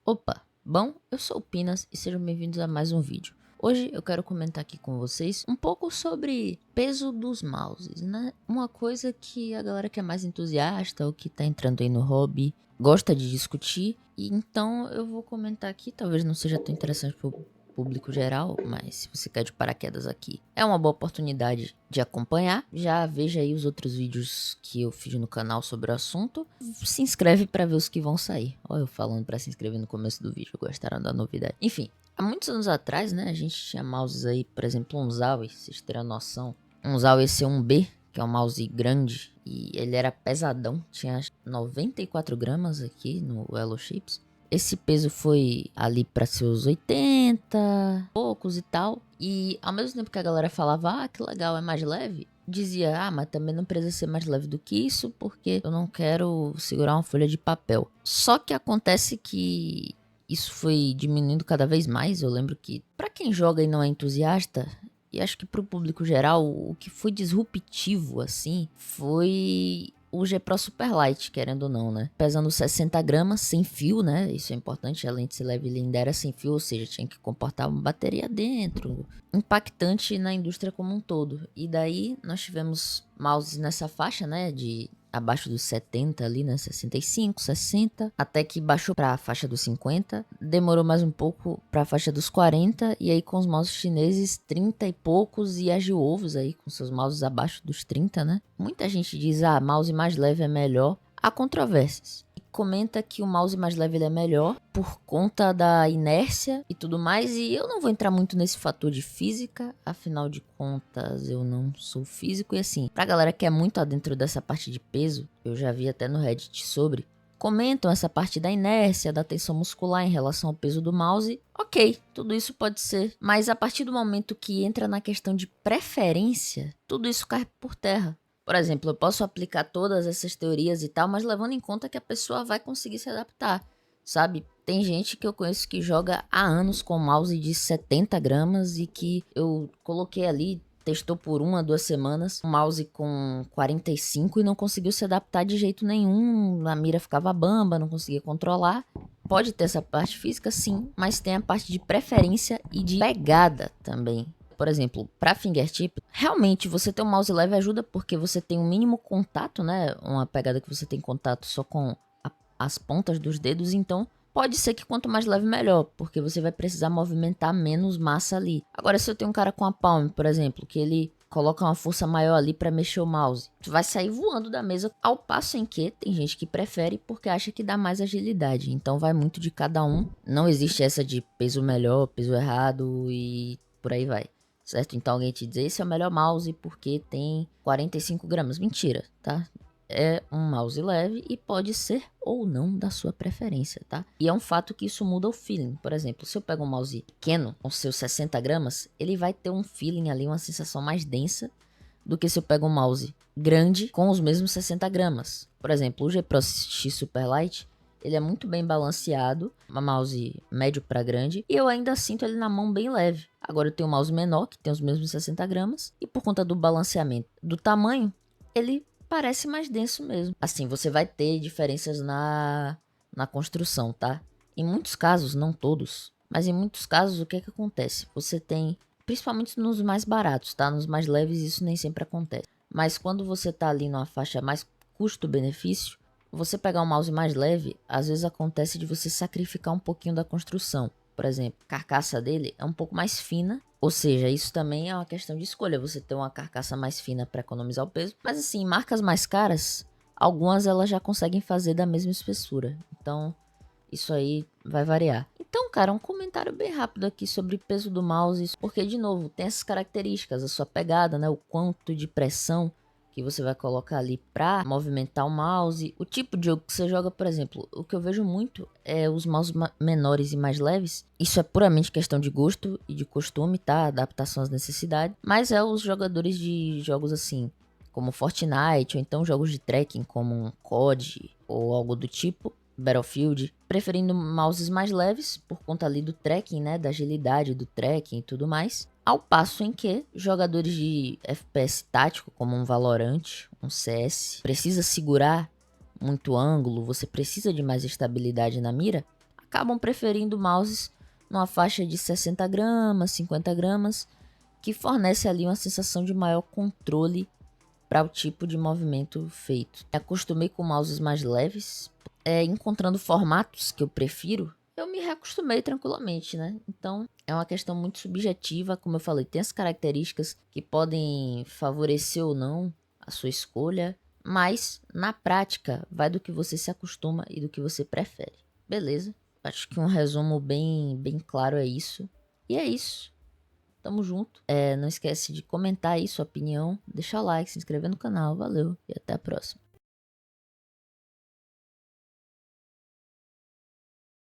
Opa, bom, eu sou o Pinas e sejam bem-vindos a mais um vídeo. Hoje eu quero comentar aqui com vocês um pouco sobre peso dos mouses, né? Uma coisa que a galera que é mais entusiasta ou que tá entrando aí no hobby gosta de discutir, e então eu vou comentar aqui, talvez não seja tão interessante pro público geral, mas se você quer de paraquedas aqui, é uma boa oportunidade de acompanhar. Já veja aí os outros vídeos que eu fiz no canal sobre o assunto. Se inscreve para ver os que vão sair. Olha eu falando para se inscrever no começo do vídeo, gostaram da novidade. Enfim, há muitos anos atrás, né, a gente tinha mouses aí, por exemplo, um Zowie, vocês terem noção. Um Zowie C1B, que é um mouse grande, e ele era pesadão, tinha 94 gramas aqui no Elo Chips. Esse peso foi ali para seus 80 poucos e tal. E ao mesmo tempo que a galera falava, ah, que legal, é mais leve, dizia, ah, mas também não precisa ser mais leve do que isso, porque eu não quero segurar uma folha de papel. Só que acontece que isso foi diminuindo cada vez mais. Eu lembro que, pra quem joga e não é entusiasta, e acho que pro público geral, o que foi disruptivo, assim, foi o G Pro Superlight, querendo ou não, né? Pesando 60 gramas, sem fio, né? Isso é importante, além de ser leve, ele ainda era sem fio, ou seja, tinha que comportar uma bateria dentro. Impactante na indústria como um todo. E daí, nós tivemos mouses nessa faixa, né? De abaixo dos 70 ali, né? 65, 60, até que baixou pra faixa dos 50. Demorou mais um pouco pra faixa dos 40, e aí com os mouses chineses, 30 e poucos, e a Geovos aí com seus mouses abaixo dos 30, né? Muita gente diz, ah, mouse mais leve é melhor. Há controvérsias. Comenta que o mouse mais leve ele é melhor por conta da inércia e tudo mais, e eu não vou entrar muito nesse fator de física, afinal de contas eu não sou físico. E assim, pra galera que é muito adentro dessa parte de peso, eu já vi até no Reddit sobre, comentam essa parte da inércia, da tensão muscular em relação ao peso do mouse. Ok, tudo isso pode ser, mas a partir do momento que entra na questão de preferência, tudo isso cai por terra. Por exemplo, eu posso aplicar todas essas teorias e tal, mas levando em conta que a pessoa vai conseguir se adaptar, sabe? Tem gente que eu conheço que joga há anos com mouse de 70 gramas e que eu coloquei ali, testou por 1 a 2 semanas, um mouse com 45 e não conseguiu se adaptar de jeito nenhum, a mira ficava bamba, não conseguia controlar. Pode ter essa parte física, sim, mas tem a parte de preferência e de pegada também. Por exemplo, para fingertip, realmente você ter um mouse leve ajuda porque você tem um mínimo contato, né? Uma pegada que você tem contato só com as pontas dos dedos, então pode ser que quanto mais leve melhor, porque você vai precisar movimentar menos massa ali. Agora, se eu tenho um cara com a palm, por exemplo, que ele coloca uma força maior ali para mexer o mouse, tu vai sair voando da mesa, ao passo em que tem gente que prefere porque acha que dá mais agilidade. Então vai muito de cada um. Não existe essa de peso melhor, peso errado e por aí vai. Certo? Então alguém te diz, esse é o melhor mouse porque tem 45 gramas. Mentira, tá? É um mouse leve e pode ser ou não da sua preferência, tá? E é um fato que isso muda o feeling. Por exemplo, se eu pego um mouse pequeno, com seus 60 gramas, ele vai ter um feeling ali, uma sensação mais densa do que se eu pego um mouse grande com os mesmos 60 gramas. Por exemplo, o G Pro X Superlight, ele é muito bem balanceado, um mouse médio para grande, e eu ainda sinto ele na mão bem leve. Agora eu tenho um mouse menor, que tem os mesmos 60 gramas, e por conta do balanceamento do tamanho, ele parece mais denso mesmo. Assim, você vai ter diferenças na construção, tá? Em muitos casos, não todos, mas em muitos casos, o que é que acontece? Você tem, principalmente nos mais baratos, tá? Nos mais leves isso nem sempre acontece. Mas quando você tá ali numa faixa mais custo-benefício, você pegar um mouse mais leve, às vezes acontece de você sacrificar um pouquinho da construção. Por exemplo, a carcaça dele é um pouco mais fina, ou seja, isso também é uma questão de escolha, você ter uma carcaça mais fina para economizar o peso. Mas assim, marcas mais caras, algumas elas já conseguem fazer da mesma espessura. Então, isso aí vai variar. Então, cara, um comentário bem rápido aqui sobre peso do mouse, porque de novo, tem essas características, a sua pegada, né, o quanto de pressão que você vai colocar ali pra movimentar o mouse, o tipo de jogo que você joga. Por exemplo, o que eu vejo muito é os mouses menores e mais leves. Isso é puramente questão de gosto e de costume, tá? Adaptação às necessidades. Mas é os jogadores de jogos assim, como Fortnite, ou então jogos de trekking como um COD ou algo do tipo, Battlefield, preferindo mouses mais leves por conta ali do tracking, né, da agilidade do tracking e tudo mais. Ao passo em que jogadores de FPS tático, como um Valorant, um CS, precisa segurar muito ângulo, você precisa de mais estabilidade na mira, acabam preferindo mouses numa faixa de 60 gramas, 50 gramas, que fornece ali uma sensação de maior controle para o tipo de movimento feito. Me acostumei com mouses mais leves, encontrando formatos que eu prefiro, eu me reacostumei tranquilamente, né? Então, é uma questão muito subjetiva, como eu falei, tem as características que podem favorecer ou não a sua escolha, mas na prática vai do que você se acostuma e do que você prefere. Beleza? Acho que um resumo bem claro é isso. E é isso. Tamo junto. Não esquece de comentar aí sua opinião, deixar like, se inscrever no canal. Valeu e até a próxima.